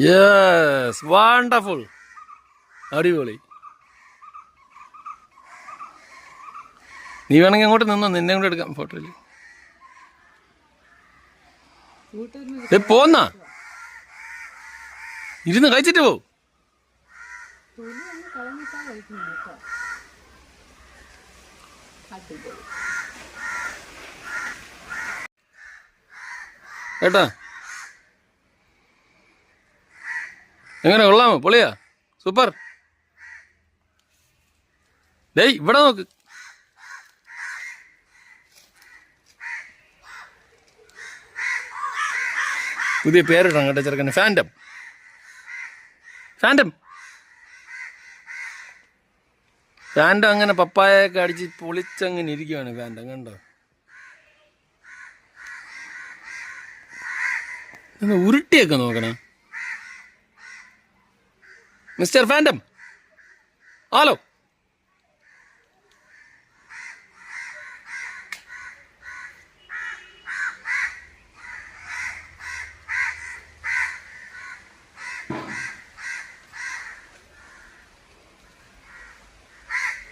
Yes, wonderful, അടിപൊളി. നീ വേണമെങ്കിൽ അങ്ങോട്ട് നിന്നോ, നിന്നെ കൂടെ എടുക്കാം ഫോട്ടോയിൽ. പോന്നാ ഇരുന്ന് കഴിച്ചിട്ട് പോ. കേട്ടാ, എങ്ങനെ, കൊള്ളാമോ? പൊളിയാ, സൂപ്പർ. ഡേയ് ഇവിടെ നോക്ക്. പുതിയ പേരിടണം കേട്ടോ ചെറുക്കന്, ഫാൻറ്റം. ഫാൻറ്റം ഫാൻറ്റം അങ്ങനെ പപ്പായൊക്കെ അടിച്ച് പൊളിച്ചങ്ങനെ ഇരിക്കുവാണ് ഫാൻറ്റം, കണ്ടോ? ഉരുട്ടിയൊക്കെ നോക്കണം. Mister phantom, hello.